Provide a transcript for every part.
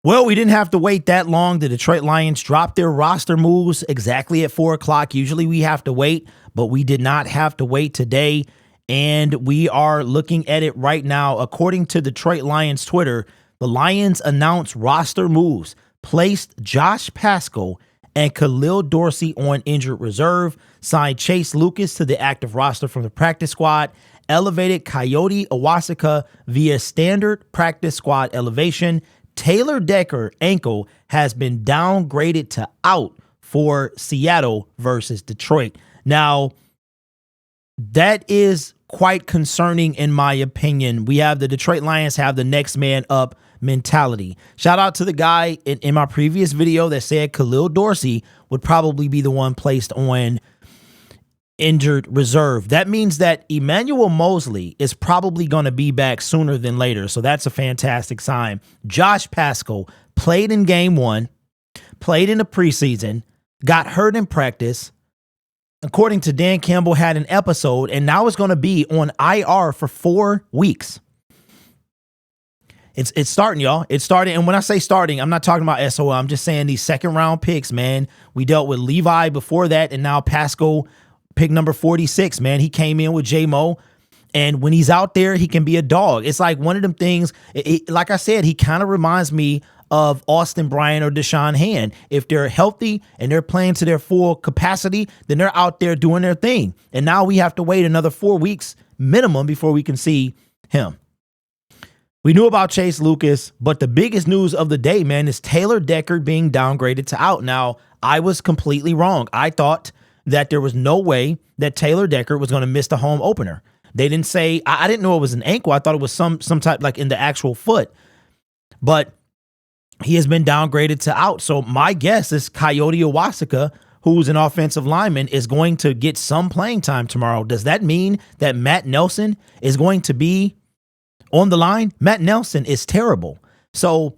Well, we didn't have to wait that long. The Detroit Lions dropped their roster moves exactly at 4 o'clock. Usually we have to wait, but we did not have to wait today. And we are looking at it right now. According to Detroit Lions Twitter, the Lions announced roster moves, placed Josh Paschal and Khalil Dorsey on injured reserve, signed Chase Lucas to the active roster from the practice squad, elevated Coyote Iwasaka via standard practice squad elevation. Taylor Decker ankle has been downgraded to out for Seattle versus Detroit. Now, that is quite concerning in my opinion. We have the Detroit Lions have the next man up mentality. Shout out to the guy in my previous video that said Khalil Dorsey would probably be the one placed on injured reserve. That means that Emmanuel Mosley is probably going to be back sooner than later. So that's a fantastic sign. Josh Paschal played in game 1, played in the preseason, got hurt in practice. According to Dan Campbell, had an episode and now is going to be on IR for 4 weeks. It's starting, y'all. It's starting. And when I say starting, I'm not talking about SOL. I'm just saying these second round picks, man. We dealt with Levi before that, and now Paschal, pick number 46, man. He came in with JAMO, and when he's out there, he can be a dog. It's like one of them things. Like I said, he kind of reminds me of Austin Bryant or Deshaun Hand. If they're healthy and they're playing to their full capacity, then they're out there doing their thing. And now we have to wait another 4 weeks minimum before we can see him. We knew about Chase Lucas, but the biggest news of the day, man, is Taylor Decker being downgraded to out. Now, I was completely wrong. I thought that there was no way that Taylor Decker was going to miss the home opener. They didn't say, I didn't know it was an ankle. I thought it was some type like in the actual foot, but he has been downgraded to out. So my guess is Coyote Iwasaka, who's an offensive lineman, is going to get some playing time tomorrow. Does that mean that Matt Nelson is going to be on the line? Matt Nelson is terrible. So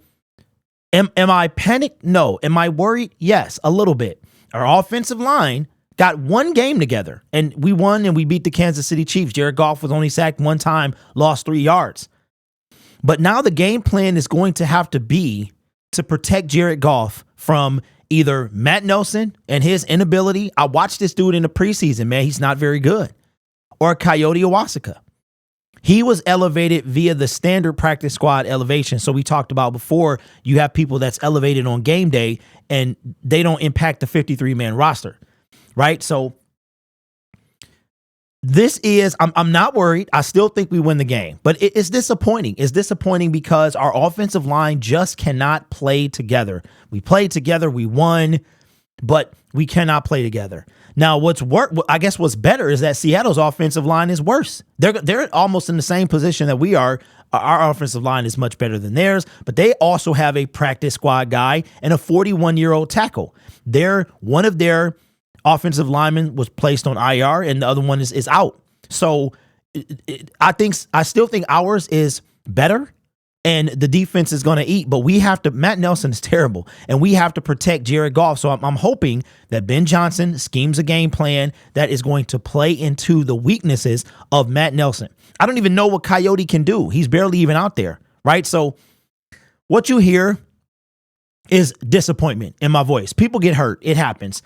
am I panicked? No. Am I worried? Yes, a little bit. Our offensive line got one game together, and we won and we beat the Kansas City Chiefs. Jared Goff was only sacked one time, lost 3 yards. But now the game plan is going to have to be to protect Jared Goff from either Matt Nelson and his inability. I watched this dude in the preseason, man. He's not very good. Or Coyote Iwasaka. He was elevated via the standard practice squad elevation. So we talked about before, you have people that's elevated on game day and they don't impact the 53-man roster, right? So this is, I'm not worried. I still think we win the game, but it's disappointing. It's disappointing because our offensive line just cannot play together. We played together, we won, but we cannot play together. Now, I guess what's better is that Seattle's offensive line is worse. They're almost in the same position that we are. Our offensive line is much better than theirs, but they also have a practice squad guy and a 41-year-old tackle. One of their offensive linemen was placed on IR, and the other one is out. So I still think ours is better. And the defense is going to eat, but Matt Nelson is terrible, and we have to protect Jared Goff. So I'm hoping that Ben Johnson schemes a game plan that is going to play into the weaknesses of Matt Nelson. I don't even know what Coyote can do. He's barely even out there, right? So what you hear is disappointment in my voice. People get hurt. It happens.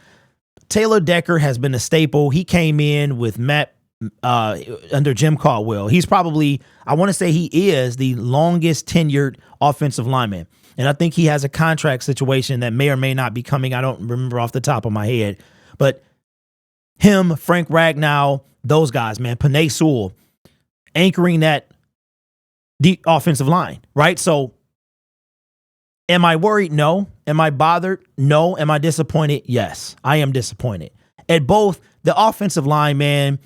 Taylor Decker has been a staple. He came in with Matt under Jim Caldwell. He's probably, I want to say he is the longest tenured offensive lineman. And I think he has a contract situation that may or may not be coming. I don't remember off the top of my head. But him, Frank Ragnow, those guys, man, Panay Sewell, anchoring that deep offensive line, right? So am I worried? No. Am I bothered? No. Am I disappointed? Yes, I am disappointed. At both the offensive line, man,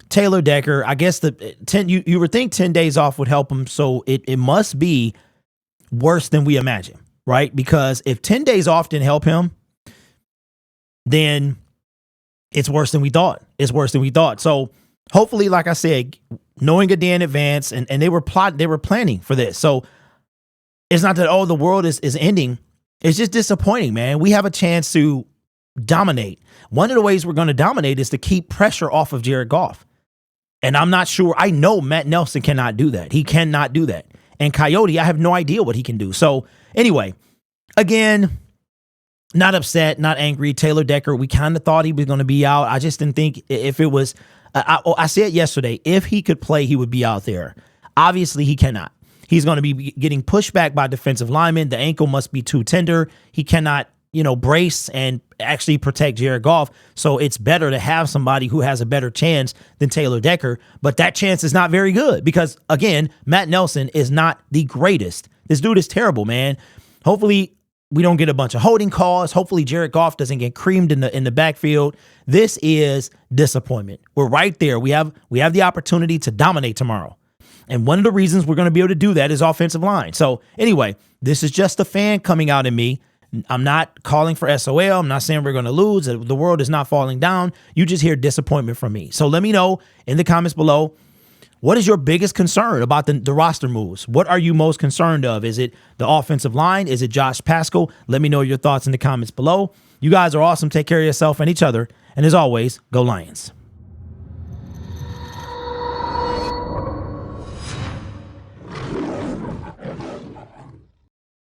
Taylor Decker, I guess you would think 10 days off would help him. So it must be worse than we imagine, right? Because if 10 days off didn't help him, then it's worse than we thought. It's worse than we thought. So hopefully, like I said, knowing a day in advance, and they were planning for this. So it's not that, the world is ending. It's just disappointing, man. We have a chance to dominate. One of the ways we're going to dominate is to keep pressure off of Jared Goff. And I'm not sure. I know Matt Nelson cannot do that. He cannot do that. And Coyote, I have no idea what he can do. So anyway, Again, not upset, not angry. Taylor Decker, we kind of thought he was going to be out. I just didn't think if it was, I said yesterday, if he could play, he would be out there. Obviously, he cannot. He's going to be getting pushed back by defensive linemen. The ankle must be too tender. He cannot, brace and actually protect Jared Goff. So it's better to have somebody who has a better chance than Taylor Decker. But that chance is not very good because, again, Matt Nelson is not the greatest. This dude is terrible, man. Hopefully, we don't get a bunch of holding calls. Hopefully, Jared Goff doesn't get creamed in the backfield. This is disappointment. We're right there. We have the opportunity to dominate tomorrow. And one of the reasons we're going to be able to do that is offensive line. So anyway, this is just a fan coming out in me. I'm not calling for SOL. I'm not saying we're going to lose. The world is not falling down. You just hear disappointment from me. So let me know in the comments below, what is your biggest concern about the roster moves? What are you most concerned of? Is it the offensive line? Is it Josh Paschal? Let me know your thoughts in the comments below. You guys are awesome. Take care of yourself and each other. And as always, go Lions.